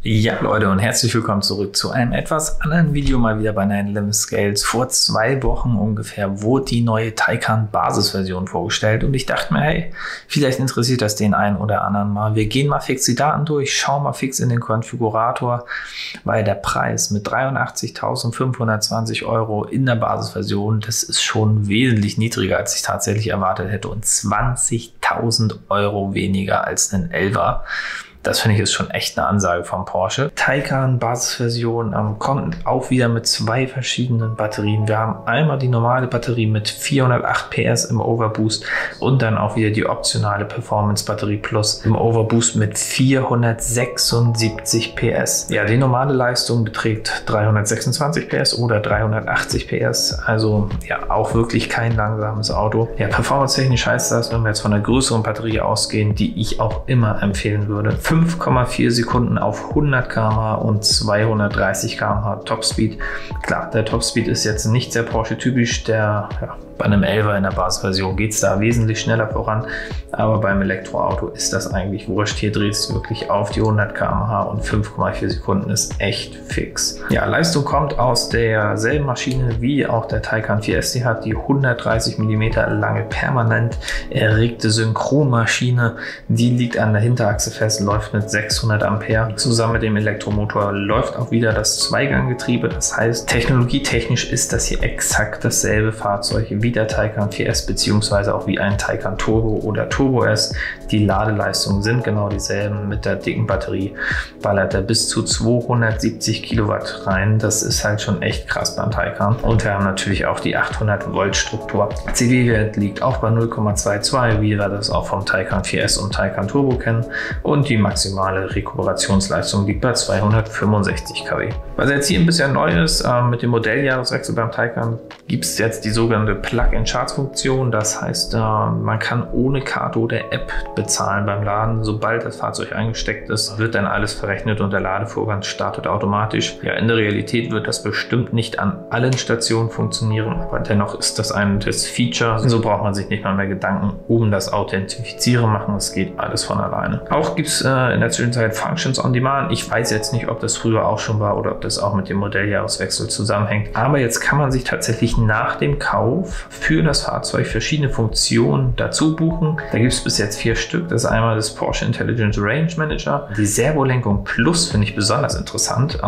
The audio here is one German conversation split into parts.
Ja Leute, und herzlich willkommen zurück zu einem etwas anderen Video, mal wieder bei 911 Scales. Vor 2 Wochen ungefähr wurde die neue Taycan Basisversion vorgestellt und ich dachte mir, hey, vielleicht interessiert das den einen oder anderen mal. Wir gehen mal fix die Daten durch, schauen mal fix in den Konfigurator, weil der Preis mit 83.520 € in der Basisversion, das ist schon wesentlich niedriger, als ich tatsächlich erwartet hätte, und 20.000 € weniger als ein 11er. Das finde ich ist schon echt eine Ansage von Porsche. Taycan Basisversion kommt auch wieder mit 2 verschiedenen Batterien. Wir haben einmal die normale Batterie mit 408 PS im Overboost und dann auch wieder die optionale Performance Batterie Plus im Overboost mit 476 PS. Ja, die normale Leistung beträgt 326 PS oder 380 PS. Also ja, auch wirklich kein langsames Auto. Ja, performance-technisch heißt das, wenn wir jetzt von einer größeren Batterie ausgehen, die ich auch immer empfehlen würde, 5,4 Sekunden auf 100 km/h und 230 km/h Topspeed. Klar, der Topspeed ist jetzt nicht sehr Porsche-typisch. Bei einem 11er in der Basisversion geht es da wesentlich schneller voran, aber beim Elektroauto ist das eigentlich wurscht. Hier dreht es wirklich auf die 100 km/h und 5,4 Sekunden ist echt fix. Ja, Leistung kommt aus derselben Maschine wie auch der Taycan 4S. Die hat die 130 mm lange permanent erregte Synchronmaschine. Die liegt an der Hinterachse fest, läuft mit 600 Ampere. Zusammen mit dem Elektromotor läuft auch wieder das Zweiganggetriebe. Das heißt, technologietechnisch ist das hier exakt dasselbe Fahrzeug wie der Taycan 4S beziehungsweise auch wie ein Taycan Turbo oder Turbo S. Die Ladeleistungen sind genau dieselben. Mit der dicken Batterie ballert er bis zu 270 Kilowatt rein. Das ist halt schon echt krass beim Taycan. Und wir haben natürlich auch die 800 Volt Struktur. CW-Wert liegt auch bei 0,22, wie wir das auch vom Taycan 4S und Taycan Turbo kennen. Und die maximale Rekuperationsleistung liegt bei 265 kW. Was jetzt hier ein bisschen neu ist, mit dem Modelljahreswechsel beim Taycan gibt es jetzt die sogenannte Plug-in-Charge-Funktion. Das heißt, man kann ohne Karte oder App bezahlen beim Laden. Sobald das Fahrzeug eingesteckt ist, wird dann alles verrechnet und der Ladevorgang startet automatisch. Ja, in der Realität wird das bestimmt nicht an allen Stationen funktionieren, aber dennoch ist das ein Feature. So braucht man sich nicht mal mehr Gedanken um das Authentifizieren machen. Es geht alles von alleine. Auch gibt es in der Zwischenzeit Functions on Demand. Ich weiß jetzt nicht, ob das früher auch schon war oder ob das auch mit dem Modelljahreswechsel zusammenhängt. Aber jetzt kann man sich tatsächlich nach dem Kauf für das Fahrzeug verschiedene Funktionen dazu buchen. Da gibt es bis jetzt 4 Stück. Das ist einmal das Porsche Intelligent Range Manager. Die Servolenkung Plus finde ich besonders interessant.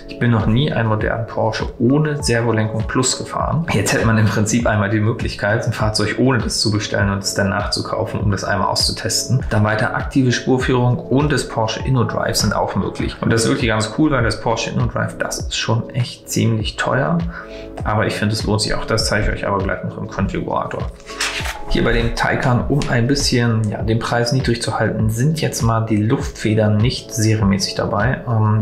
Ich bin noch nie einen modernen Porsche ohne Servolenkung Plus gefahren. Jetzt hätte man im Prinzip einmal die Möglichkeit, ein Fahrzeug ohne das zu bestellen und es dann nachzukaufen, um das einmal auszutesten. Dann weiter aktive Spurführung und das Porsche InnoDrive sind auch möglich. Und das ist wirklich ganz cool, weil das Porsche InnoDrive, das ist schon echt ziemlich teuer. Aber ich finde, es lohnt sich auch. Das zeige ich euch aber gleich noch im Konfigurator. Hier bei dem Taycan, um ein bisschen den Preis niedrig zu halten, sind jetzt mal die Luftfedern nicht serienmäßig dabei,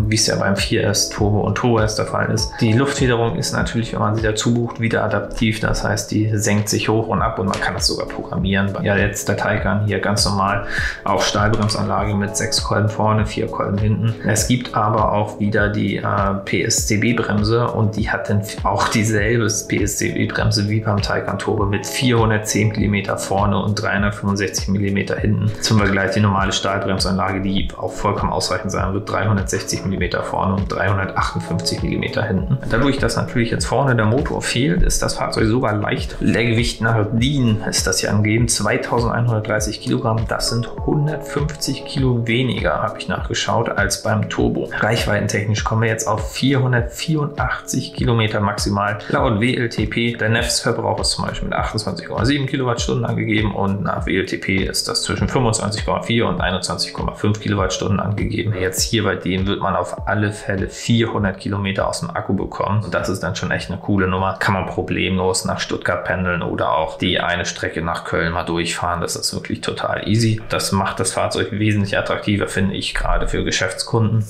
wie es ja beim 4S Turbo und Turbo S der Fall ist. Die Luftfederung ist natürlich, wenn man sie dazu bucht, wieder adaptiv. Das heißt, die senkt sich hoch und ab und man kann das sogar programmieren. Ja, jetzt der Taycan hier ganz normal auf Stahlbremsanlage mit 6 Kolben vorne, 4 Kolben hinten. Es gibt aber auch wieder die PSCB-Bremse und die hat dann auch dieselbe PSCB-Bremse wie beim Taycan Turbo mit 410 mm vorne und 365 mm hinten. Zum Vergleich die normale Stahlbremsanlage, die auch vollkommen ausreichend sein wird, 360 mm vorne und 358 mm hinten. Dadurch, dass natürlich jetzt vorne der Motor fehlt, ist das Fahrzeug sogar leicht. Leergewicht nach DIN ist das hier angegeben, 2130 Kilogramm. Das sind 150 Kilo weniger, habe ich nachgeschaut, als beim Turbo. Reichweitentechnisch kommen wir jetzt auf 484 Kilometer maximal. Laut WLTP, der NEFS-Verbrauch ist zum Beispiel mit 28,7 Kilowattstunden angegeben und nach WLTP ist das zwischen 25,4 und 21,5 Kilowattstunden angegeben. Jetzt hier bei dem wird man auf alle Fälle 400 Kilometer aus dem Akku bekommen. Und das ist dann schon echt eine coole Nummer. Kann man problemlos nach Stuttgart pendeln oder auch die eine Strecke nach Köln mal durchfahren. Das ist wirklich total easy. Das macht das Fahrzeug wesentlich attraktiver, finde ich, gerade für Geschäftskunden.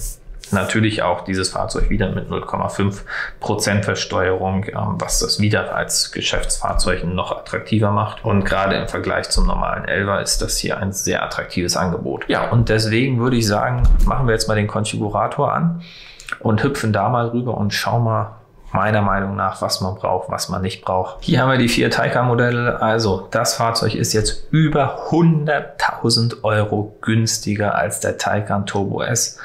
Natürlich auch dieses Fahrzeug wieder mit 0,5% Versteuerung, was das wieder als Geschäftsfahrzeug noch attraktiver macht. Und gerade im Vergleich zum normalen 11er ist das hier ein sehr attraktives Angebot. Ja, und deswegen würde ich sagen, machen wir jetzt mal den Konfigurator an und hüpfen da mal rüber und schauen mal meiner Meinung nach, was man braucht, was man nicht braucht. Hier haben wir die 4 Taycan-Modelle. Also das Fahrzeug ist jetzt über 100.000 € günstiger als der Taycan Turbo S.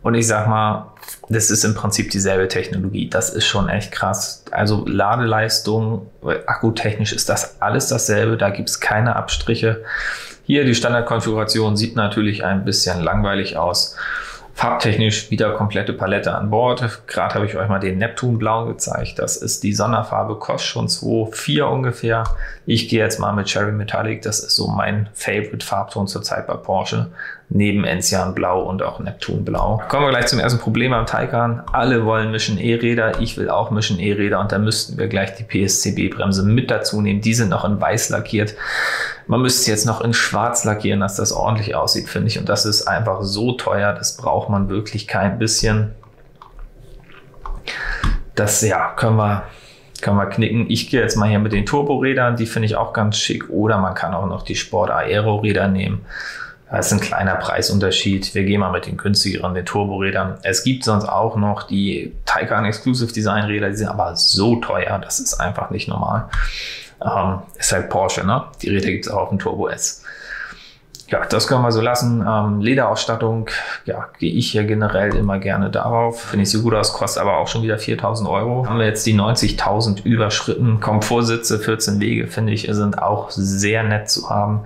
Und ich sag mal, das ist im Prinzip dieselbe Technologie. Das ist schon echt krass. Also Ladeleistung, akkutechnisch ist das alles dasselbe. Da gibt es keine Abstriche. Hier die Standardkonfiguration sieht natürlich ein bisschen langweilig aus. Farbtechnisch wieder komplette Palette an Bord. Gerade habe ich euch mal den Neptun Blau gezeigt. Das ist die Sonderfarbe, kostet schon 2,4 ungefähr. Ich gehe jetzt mal mit Cherry Metallic. Das ist so mein Favorite Farbton zurzeit bei Porsche. Neben Enzian Blau und auch Neptun Blau. Kommen wir gleich zum ersten Problem am Taycan. Alle wollen Mission E-Räder. Ich will auch Mission E-Räder und da müssten wir gleich die PSCB-Bremse mit dazu nehmen. Die sind noch in weiß lackiert. Man müsste jetzt noch in schwarz lackieren, dass das ordentlich aussieht, finde ich. Und das ist einfach so teuer. Das braucht man wirklich kein bisschen. Das, ja, können wir knicken. Ich gehe jetzt mal hier mit den Turborädern. Die finde ich auch ganz schick. Oder man kann auch noch die Sport Aero Räder nehmen. Das ist ein kleiner Preisunterschied. Wir gehen mal mit den günstigeren, den Turborädern. Es gibt sonst auch noch die Taycan Exclusive Design Räder, die sind aber so teuer, das ist einfach nicht normal. Ist halt Porsche, ne? Die Räder gibt es auch auf dem Turbo S. Ja, das können wir so lassen. Lederausstattung, ja, gehe ich hier generell immer gerne darauf. Finde ich so gut aus, kostet aber auch schon wieder 4.000 Euro. Haben wir jetzt die 90.000 überschritten. Komfortsitze, 14 Wege, finde ich, sind auch sehr nett zu haben.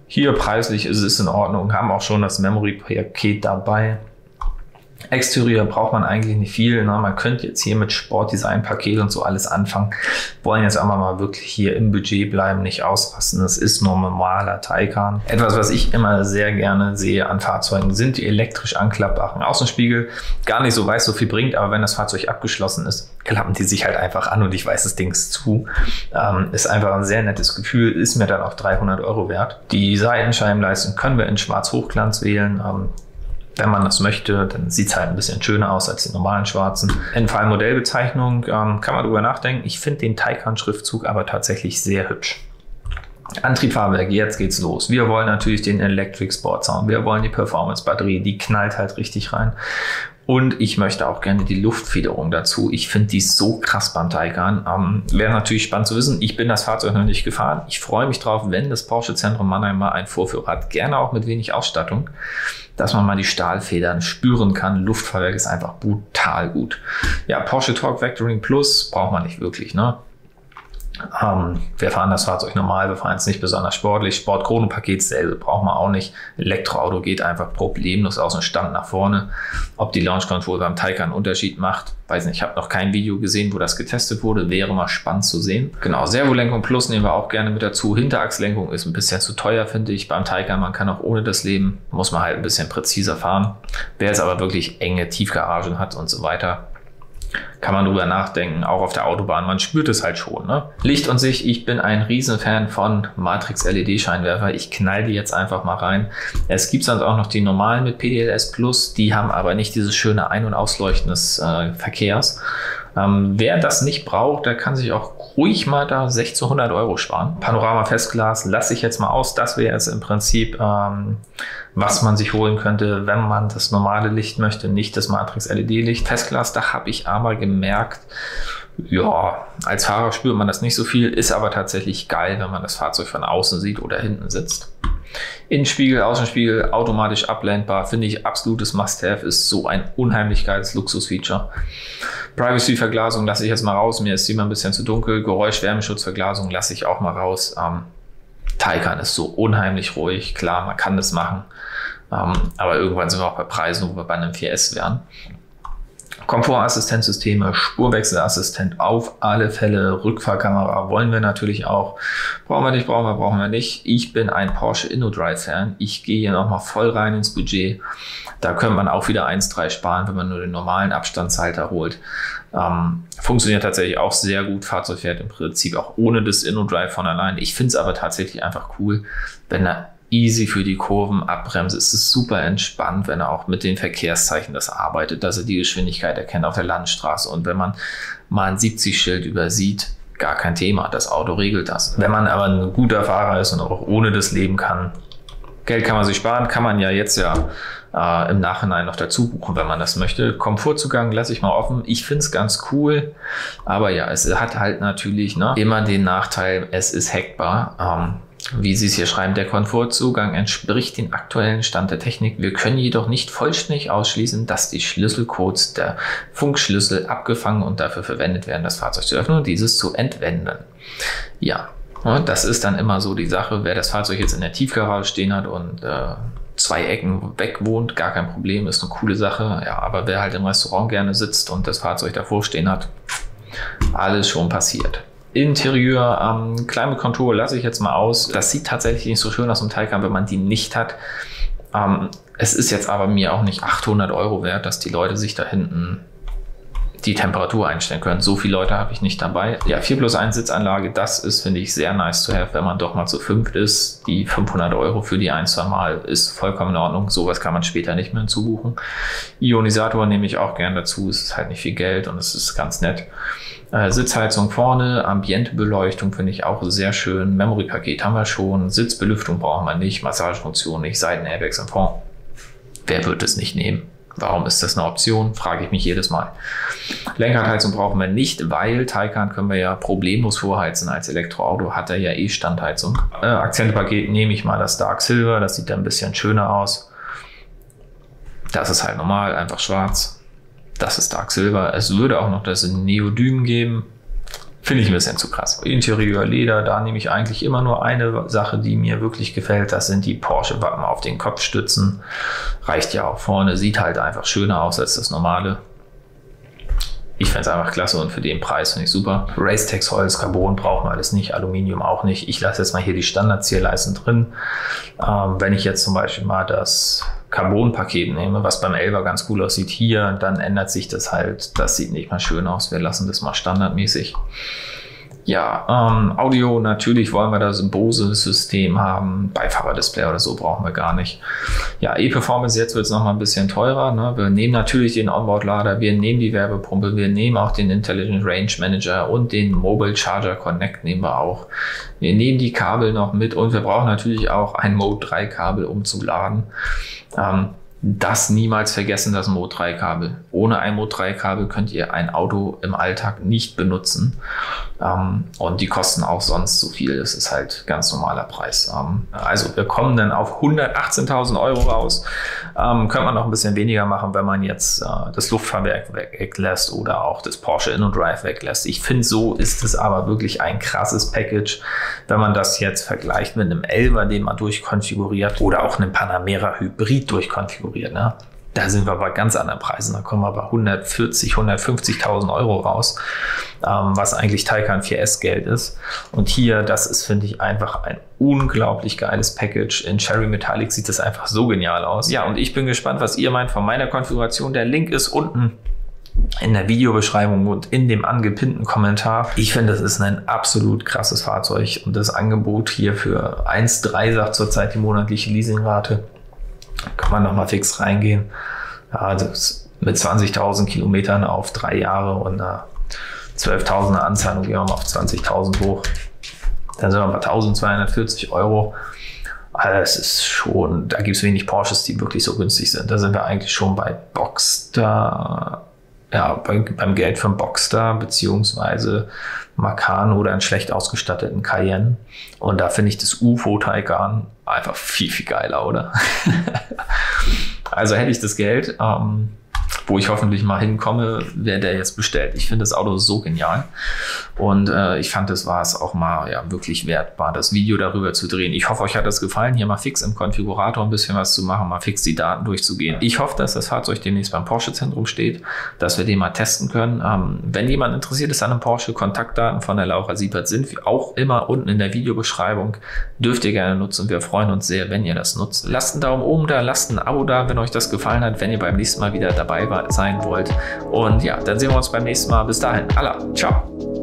Hier preislich ist es in Ordnung, haben auch schon das Memory-Paket dabei. Exterieur braucht man eigentlich nicht viel. Ne? Man könnte jetzt hier mit Sportdesign-Paket und so alles anfangen. Wollen jetzt aber mal wirklich hier im Budget bleiben, nicht ausrasten. Das ist nur ein normaler Taycan. Etwas, was ich immer sehr gerne sehe an Fahrzeugen, sind die elektrisch anklappbaren Außenspiegel. Gar nicht so weiß, so viel bringt, aber wenn das Fahrzeug abgeschlossen ist, klappen die sich halt einfach an und ich weiß das Ding zu. Ist einfach ein sehr nettes Gefühl, ist mir dann auch 300 Euro wert. Die Seitenscheibenleistung können wir in Schwarz-Hochglanz wählen. Wenn man das möchte, dann sieht es halt ein bisschen schöner aus als die normalen schwarzen. In Fall Modellbezeichnung kann man drüber nachdenken. Ich finde den Taycan-Schriftzug aber tatsächlich sehr hübsch. Antriebfahrwerk, jetzt geht's los. Wir wollen natürlich den Electric Sport Sound. Wir wollen die Performance-Batterie, die knallt halt richtig rein. Und ich möchte auch gerne die Luftfederung dazu. Ich finde die so krass beim Taycan. Wäre natürlich spannend zu wissen. Ich bin das Fahrzeug noch nicht gefahren. Ich freue mich drauf, wenn das Porsche Zentrum Mannheim mal einen Vorführer hat. Gerne auch mit wenig Ausstattung, dass man mal die Stahlfedern spüren kann. Luftfahrwerk ist einfach brutal gut. Ja, Porsche Torque Vectoring Plus braucht man nicht wirklich, ne? Wir fahren das Fahrzeug normal, wir fahren es nicht besonders sportlich. Sport-Chrono-Paket selbe braucht man auch nicht. Elektroauto geht einfach problemlos aus dem Stand nach vorne. Ob die Launch Control beim Taycan einen Unterschied macht, weiß nicht. Ich habe noch kein Video gesehen, wo das getestet wurde. Wäre mal spannend zu sehen. Genau, Servolenkung Plus nehmen wir auch gerne mit dazu. Hinterachslenkung ist ein bisschen zu teuer, finde ich. Beim Taycan, man kann auch ohne das leben. Muss man halt ein bisschen präziser fahren. Wer jetzt aber wirklich enge Tiefgaragen hat und so weiter, kann man drüber nachdenken, auch auf der Autobahn, man spürt es halt schon. Ne? Licht und Sicht, ich bin ein Riesenfan von Matrix LED-Scheinwerfer, ich knall die jetzt einfach mal rein. Es gibt sonst auch noch die normalen mit PDLS Plus, die haben aber nicht dieses schöne Ein- und Ausleuchten des Verkehrs. Wer das nicht braucht, der kann sich auch ruhig mal da 1600 Euro sparen. Panorama-Festglas lasse ich jetzt mal aus. Das wäre jetzt im Prinzip, was man sich holen könnte, wenn man das normale Licht möchte, nicht das Matrix-LED-Licht. Festglas, da habe ich aber gemerkt, ja, als Fahrer spürt man das nicht so viel, ist aber tatsächlich geil, wenn man das Fahrzeug von außen sieht oder hinten sitzt. Innenspiegel, Außenspiegel, automatisch abblendbar, finde ich absolutes Must-Have, ist so ein unheimlich geiles Luxusfeature. Privacy-Verglasung lasse ich jetzt mal raus, mir ist die mal ein bisschen zu dunkel. Geräusch-Wärmeschutzverglasung lasse ich auch mal raus. Taycan ist so unheimlich ruhig, klar, man kann das machen, aber irgendwann sind wir auch bei Preisen, wo wir bei einem 4S wären. Komfortassistenzsysteme, Spurwechselassistent auf alle Fälle, Rückfahrkamera wollen wir natürlich auch. Brauchen wir nicht. Ich bin ein Porsche InnoDrive-Fan. Ich gehe hier nochmal voll rein ins Budget. Da könnte man auch wieder 1,3 sparen, wenn man nur den normalen Abstandshalter holt. Funktioniert tatsächlich auch sehr gut. Fahrzeug fährt im Prinzip auch ohne das InnoDrive von allein. Ich finde es aber tatsächlich einfach cool, wenn er easy für die Kurven abbremst. Es ist super entspannt, wenn er auch mit den Verkehrszeichen das arbeitet, dass er die Geschwindigkeit erkennt auf der Landstraße. Und wenn man mal ein 70-Schild übersieht, gar kein Thema. Das Auto regelt das. Wenn man aber ein guter Fahrer ist und auch ohne das leben kann, Geld kann man sich sparen, kann man ja jetzt im Nachhinein noch dazu buchen, wenn man das möchte. Komfortzugang lasse ich mal offen. Ich finde es ganz cool, aber ja, es hat halt natürlich immer den Nachteil, es ist hackbar. Wie Sie es hier schreiben, der Komfortzugang entspricht dem aktuellen Stand der Technik. Wir können jedoch nicht vollständig ausschließen, dass die Schlüsselcodes der Funkschlüssel abgefangen und dafür verwendet werden, das Fahrzeug zu öffnen und dieses zu entwenden. Ja, das ist dann immer so die Sache, wer das Fahrzeug jetzt in der Tiefgarage stehen hat und 2 Ecken weg wohnt, gar kein Problem, ist eine coole Sache. Ja, aber wer halt im Restaurant gerne sitzt und das Fahrzeug davor stehen hat, alles schon passiert. Interieur, Climate Control lasse ich jetzt mal aus. Das sieht tatsächlich nicht so schön aus im Taycan, wenn man die nicht hat. Es ist jetzt aber mir auch nicht 800 € wert, dass die Leute sich da hinten die Temperatur einstellen können. So viele Leute habe ich nicht dabei. Ja, 4+1 Sitzanlage, das ist, finde ich, sehr nice to have, wenn man doch mal zu 5 ist. Die 500 € für die 1-2 Mal ist vollkommen in Ordnung. Sowas kann man später nicht mehr hinzubuchen. Ionisator nehme ich auch gern dazu. Es ist halt nicht viel Geld und es ist ganz nett. Sitzheizung vorne, Ambientebeleuchtung finde ich auch sehr schön. Memory-Paket haben wir schon. Sitzbelüftung brauchen wir nicht. Massagefunktion nicht. Seitenairbags im Fond. Wer wird es nicht nehmen? Warum ist das eine Option? Frage ich mich jedes Mal. Lenkradheizung brauchen wir nicht, weil Taycan können wir ja problemlos vorheizen. Als Elektroauto hat er ja eh Standheizung. Akzentepaket nehme ich mal das Dark Silver. Das sieht dann ein bisschen schöner aus. Das ist halt normal, einfach schwarz. Das ist Dark Silver. Es würde auch noch das Neodym geben. Finde ich ein bisschen zu krass. Interieur Leder, da nehme ich eigentlich immer nur eine Sache, die mir wirklich gefällt. Das sind die Porsche-Wappen auf den Kopfstützen. Reicht ja auch vorne, sieht halt einfach schöner aus als das normale. Ich fände es einfach klasse und für den Preis finde ich super. Racetex Holz, Carbon brauchen wir alles nicht, Aluminium auch nicht. Ich lasse jetzt mal hier die Standardzierleisten drin. Wenn ich jetzt zum Beispiel mal das Carbon-Paket nehme, was beim 11er ganz cool aussieht hier, dann ändert sich das halt. Das sieht nicht mal schön aus. Wir lassen das mal standardmäßig. Ja, Audio, natürlich wollen wir das Bose-System haben. Beifahrerdisplay oder so brauchen wir gar nicht. Ja, E-Performance, jetzt wird es nochmal ein bisschen teurer. Ne? Wir nehmen natürlich den Onboard-Lader, wir nehmen die Werbepumpe, wir nehmen auch den Intelligent Range Manager und den Mobile Charger Connect nehmen wir auch. Wir nehmen die Kabel noch mit und wir brauchen natürlich auch ein Mode 3 Kabel, um zu laden. Das niemals vergessen, das Mode 3 Kabel. Ohne ein Mode 3 Kabel könnt ihr ein Auto im Alltag nicht benutzen. Und die kosten auch sonst so viel. Das ist halt ganz normaler Preis. Also wir kommen dann auf 118.000 € raus. Könnte man noch ein bisschen weniger machen, wenn man jetzt das Luftfahrwerk weglässt oder auch das Porsche InnoDrive weglässt. Ich finde, so ist es aber wirklich ein krasses Package, wenn man das jetzt vergleicht mit einem 11er, den man durchkonfiguriert oder auch einem Panamera Hybrid durchkonfiguriert. Ne? Da sind wir bei ganz anderen Preisen. Da kommen wir bei 140.000, 150.000 € raus, was eigentlich Taycan 4S Geld ist. Und hier, das ist, finde ich, einfach ein unglaublich geiles Package. In Cherry Metallic sieht das einfach so genial aus. Ja, und ich bin gespannt, was ihr meint von meiner Konfiguration. Der Link ist unten in der Videobeschreibung und in dem angepinnten Kommentar. Ich finde, das ist ein absolut krasses Fahrzeug und das Angebot hier für 1,3 sagt zurzeit die monatliche Leasingrate. Kann man noch mal fix reingehen. Ja, das mit 20.000 Kilometern auf 3 Jahre und einer 12.000er Anzahlung gehen wir mal auf 20.000 hoch. Dann sind wir bei 1.240 €. Also es ist schon, da gibt es wenig Porsches, die wirklich so günstig sind. Da sind wir eigentlich schon bei Boxster, ja, beim Geld von Boxster beziehungsweise Macan oder einen schlecht ausgestatteten Cayenne. Und da finde ich das UFO Taycan einfach viel, viel geiler, oder? Also hätte ich das Geld, wo ich hoffentlich mal hinkomme, wäre der jetzt bestellt. Ich finde das Auto so genial und ich fand, es war es auch mal wirklich wert, das Video darüber zu drehen. Ich hoffe, euch hat das gefallen, hier mal fix im Konfigurator ein bisschen was zu machen, mal fix die Daten durchzugehen. Ich hoffe, dass das Fahrzeug demnächst beim Porsche Zentrum steht, dass wir den mal testen können. Wenn jemand interessiert ist an einem Porsche, Kontaktdaten von der Laura Siepert sind auch immer unten in der Videobeschreibung. Dürft ihr gerne nutzen. Wir freuen uns sehr, wenn ihr das nutzt. Lasst einen Daumen oben da, lasst ein Abo da, wenn euch das gefallen hat, wenn ihr beim nächsten Mal wieder dabei sein wollt. Und ja, dann sehen wir uns beim nächsten Mal. Bis dahin, Allah, ciao.